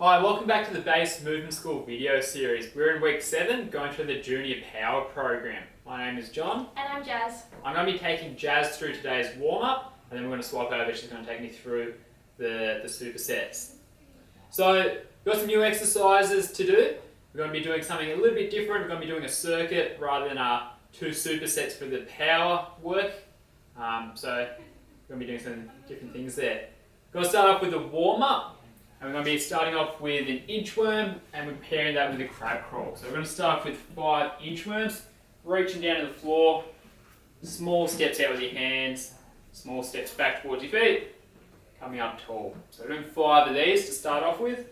Hi, welcome back to the Base Movement School video series. We're in week 7, going through the Junior Power program. My name is John. And I'm Jazz. I'm going to be taking Jazz through today's warm-up, and then we're going to swap over. She's going to take me through the supersets. So, we've got some new exercises to do. We're going to be doing something a little bit different. We're going to be doing a circuit rather than 2 supersets for the power work. So, we're going to be doing some different things there. We're going to start off with a warm-up. And we're going to be starting off with an inchworm and we're pairing that with a crab crawl. So we're going to start off with 5 inchworms, reaching down to the floor, small steps out with your hands, small steps back towards your feet, coming up tall. So we're doing 5 of these to start off with.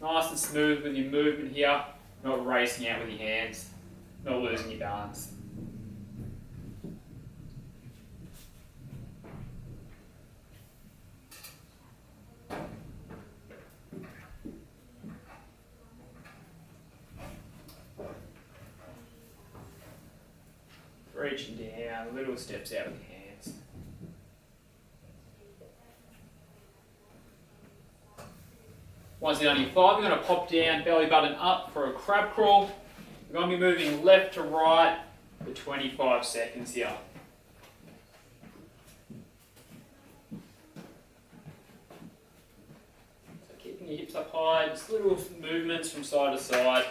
Nice and smooth with your movement here, not racing out with your hands, not losing your balance. Reaching down, little steps out with your hands. Once you're done your 5, you're going to pop down, belly button up for a crab crawl. We're going to be moving left to right for 25 seconds here. So keeping your hips up high, just little movements from side to side.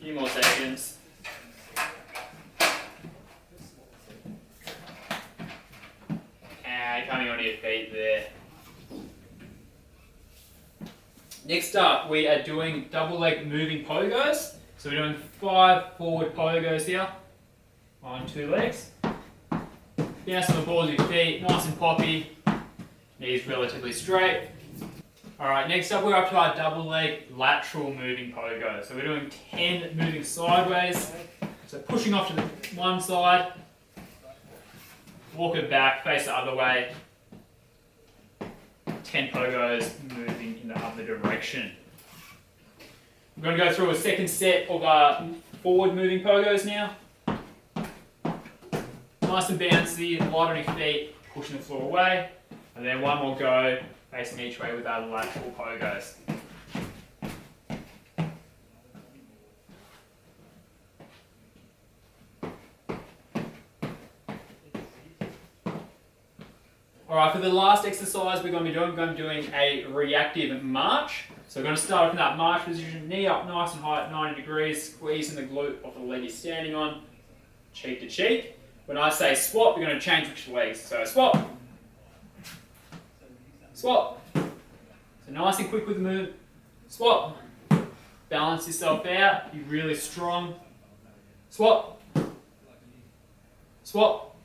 Few more seconds. And coming onto your feet there. Next up, we are doing double leg moving pogos. So we're doing 5 forward pogos here on 2 legs. Bounce on the balls of your feet, nice and poppy. Knees relatively straight. Alright, next up we're up to our double leg lateral moving pogo. So we're doing 10 moving sideways. So pushing off to the one side, walk it back, face the other way. 10 pogos moving in the other direction. We're going to go through a second set of our forward moving pogos now. Nice and bouncy, light on your feet, pushing the floor away. And then one more go, facing each way with our lateral pogos. Alright, for the last exercise we're going to be doing a reactive march. So we're going to start off in that march position, knee up nice and high at 90 degrees, squeezing the glute off the leg you're standing on, cheek to cheek. When I say swap, you're going to change which legs. So swap. Swap. So nice and quick with the move. Swap. Balance yourself out. Be really strong. Swap. Swap.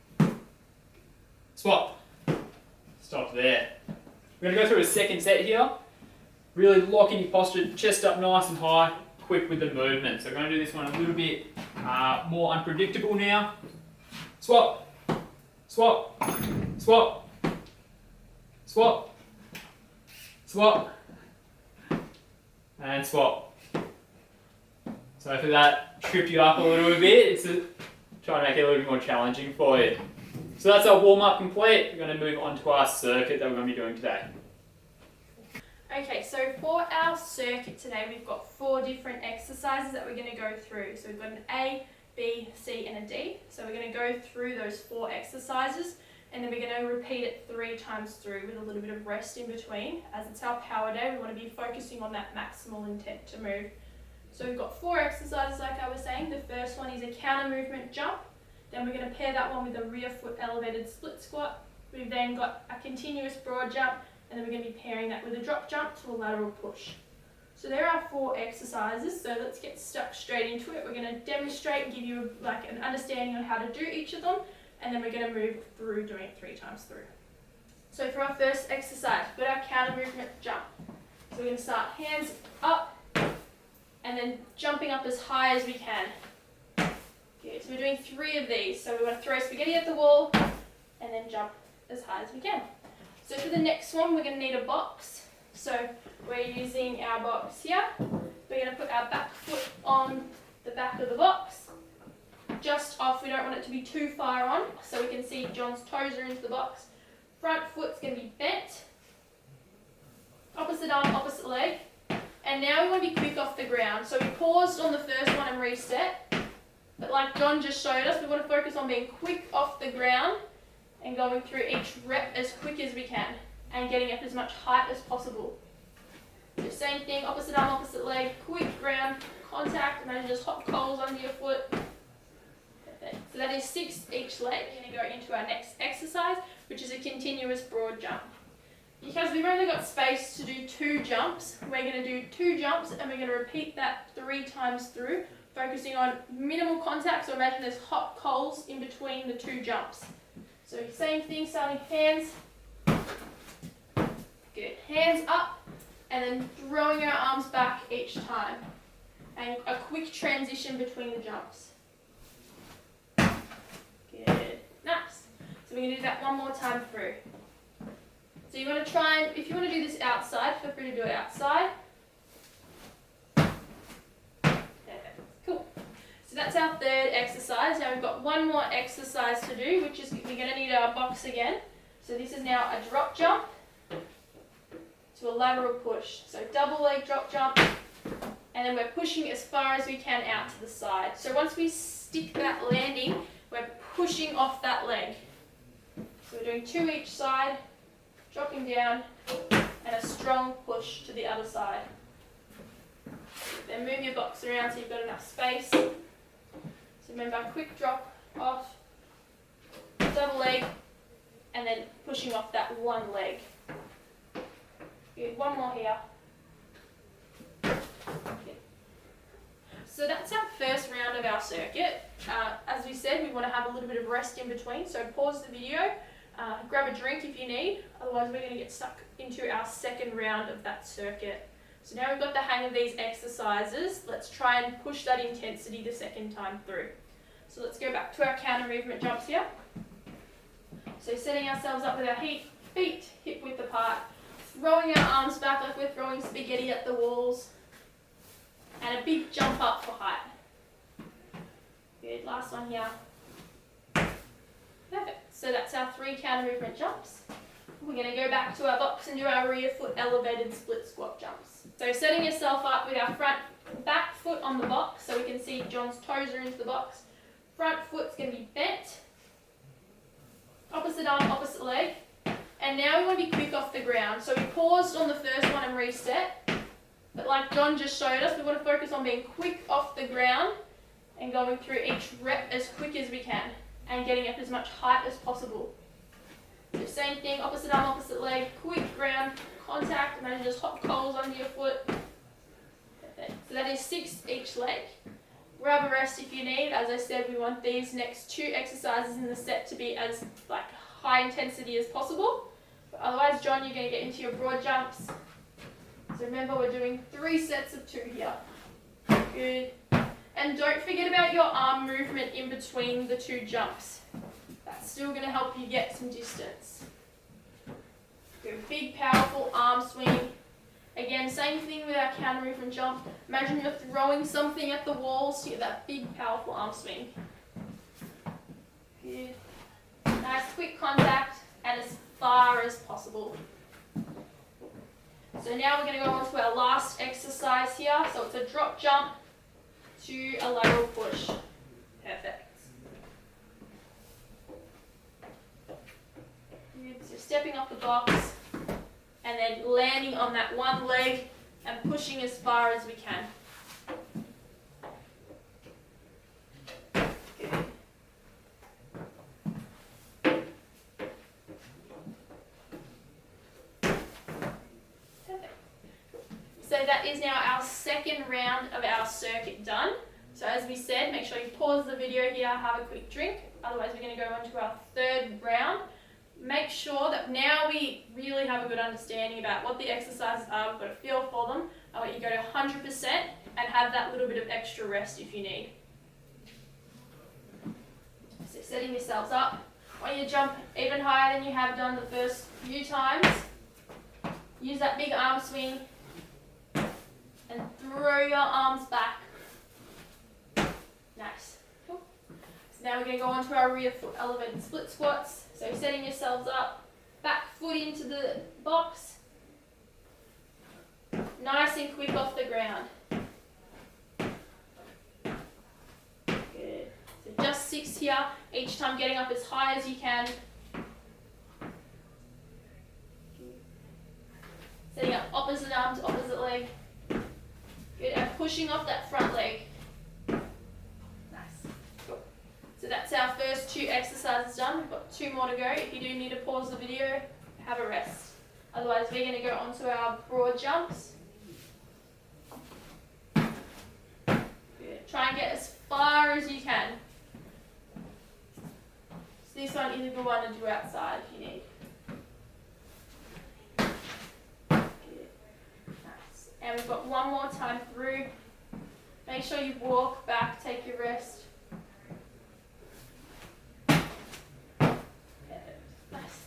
Swap. Stop there. We're going to go through a second set here. Really locking your posture, chest up nice and high, quick with the movement. So we're going to do this one a little bit more unpredictable now. Swap. Swap. Swap. Swap. Swap, and swap. So for that, trip you up a little bit, it's trying to make it a little bit more challenging for you. So that's our warm-up complete. We're going to move on to our circuit that we're going to be doing today. Okay, so for our circuit today, we've got 4 different exercises that we're going to go through. So we've got an A, B, C, and a D. So we're going to go through those 4 exercises. And then we're going to repeat it 3 times through with a little bit of rest in between. As it's our power day, we want to be focusing on that maximal intent to move. So we've got 4 exercises like I was saying. The first one is a counter movement jump. Then we're going to pair that one with a rear foot elevated split squat. We've then got a continuous broad jump, and then we're going to be pairing that with a drop jump to a lateral push. So there are 4 exercises, so let's get stuck straight into it. We're going to demonstrate and give you an understanding on how to do each of them. And then we're going to move through doing it 3 times through. So for our first exercise, we've got our counter movement jump. So we're going to start hands up and then jumping up as high as we can. Okay, so we're doing 3 of these. So we want to throw spaghetti at the wall and then jump as high as we can. So for the next one, we're going to need a box. So we're using our box here. We're going to put our back foot on the back of the box. just off. We don't want it to be too far on, so we can see John's toes are into the box. Front foot's going to be bent. Opposite arm, opposite leg. And now we want to be quick off the ground. So we paused on the first one and reset. But like John just showed us, we want to focus on being quick off the ground and going through each rep as quick as we can and getting up as much height as possible. So same thing, opposite arm, opposite leg, quick ground contact. Imagine just hot coals under your foot. Perfect. So that is 6 each leg. We're going to go into our next exercise, which is a continuous broad jump. Because we've only got space to do 2 jumps, we're going to do 2 jumps and we're going to repeat that 3 times through, focusing on minimal contact. So imagine there's hot coals in between the 2 jumps. So same thing, starting hands. Good. Hands up and then throwing our arms back each time. And a quick transition between the jumps. Good. Nice. So we're going to do that one more time through. So you want to try and, if you want to do this outside, feel free to do it outside. Perfect. Cool. So that's our third exercise. Now we've got one more exercise to do, which is we're going to need our box again. So this is now a drop jump to a lateral push. So double leg drop jump, and then we're pushing as far as we can out to the side. So once we stick that landing, we're pushing off that leg. So we're doing 2 each side, dropping down, and a strong push to the other side. Then move your box around so you've got enough space. So remember, quick drop off, double leg, and then pushing off that one leg. Good. One more here. Good. So that's our first round of our circuit. As we said, we want to have a little bit of rest in between, so pause the video. Grab a drink if you need, otherwise we're going to get stuck into our second round of that circuit. So now we've got the hang of these exercises, let's try and push that intensity the second time through. So let's go back to our counter movement jumps here. So setting ourselves up with our feet hip width apart, throwing our arms back like we're throwing spaghetti at the walls, and a big jump up for height. Good, last one here. Perfect. So that's our 3 counter movement jumps. We're going to go back to our box and do our rear foot elevated split squat jumps. So setting yourself up with our back foot on the box, so we can see John's toes are into the box. Front foot's going to be bent. Opposite arm, opposite leg. And now we want to be quick off the ground. So we paused on the first one and reset. But like John just showed us, we want to focus on being quick off the ground and going through each rep as quick as we can and getting up as much height as possible. So same thing, opposite arm, opposite leg, quick ground contact. Imagine just hot coals under your foot. Perfect. So that is 6 each leg. Grab a rest if you need. As I said, we want these next 2 exercises in the set to be as high intensity as possible. But otherwise, John, you're going to get into your broad jumps. So remember, we're doing 3 sets of 2 here. Good. And don't forget about your arm movement in between the 2 jumps. That's still going to help you get some distance. Good. Big, powerful arm swing. Again, same thing with our counter movement jump. Imagine you're throwing something at the walls to get that big, powerful arm swing. Good. Nice quick contact and as far as possible. So now we're going to go on to our last exercise here. So it's a drop jump to a lateral push. Perfect. Good. So stepping off the box and then landing on that one leg and pushing as far as we can. Good. Perfect. So that is now our second round of our circuit done. So as we said, make sure you pause the video here, have a quick drink. Otherwise we're going to go on to our third round. Make sure that now we really have a good understanding about what the exercises are, we've got a feel for them. I want you to go to 100% and have that little bit of extra rest if you need. So setting yourselves up. I want you to jump even higher than you have done the first few times. Use that big arm swing and throw your arms back. Nice. Cool. now we're going to go on to our rear foot elevated split squats. So setting yourselves up, back foot into the box, nice and quick off the ground. Good. So just 6 here, each time getting up as high as you can. Setting up opposite arm to opposite leg. Good, and pushing off that front leg. Nice. Cool. So that's our first 2 exercises done. We've got 2 more to go. If you do need to pause the video, have a rest. Otherwise, we're going to go on to our broad jumps. Good. Try and get as far as you can. So this one is a good one to do outside if you need. And we've got 1 more time through. Make sure you walk back, take your rest. Nice.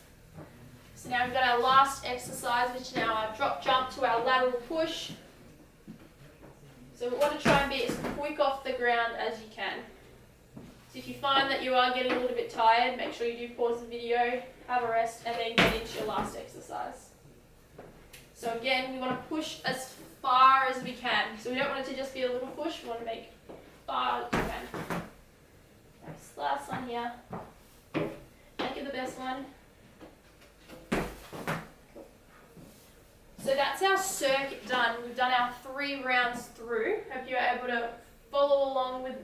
So now we've got our last exercise, which is now our drop jump to our lateral push. So we want to try and be as quick off the ground as you can. So if you find that you are getting a little bit tired, make sure you do pause the video, have a rest, and then get into your last exercise. So again, we want to push as far as we can. So we don't want it to just be a little push, we want to make far as we can. Nice. Last one here. Make it the best one. Cool. So that's our circuit done. We've done our 3 rounds through. Hope you're able to follow along with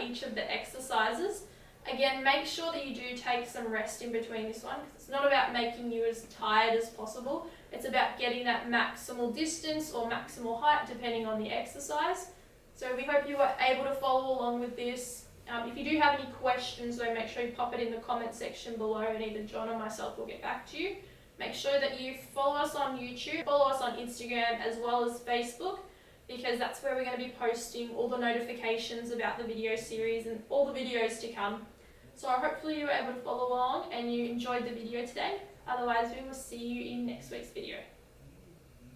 each of the exercises. Again, make sure that you do take some rest in between this one, because it's not about making you as tired as possible. It's about getting that maximal distance or maximal height depending on the exercise. So we hope you were able to follow along with this. If you do have any questions, though, make sure you pop it in the comment section below and either John or myself will get back to you. Make sure that you follow us on YouTube, follow us on Instagram as well as Facebook, because that's where we're going to be posting all the notifications about the video series and all the videos to come. So hopefully you were able to follow along and you enjoyed the video today. Otherwise, we will see you in next week's video.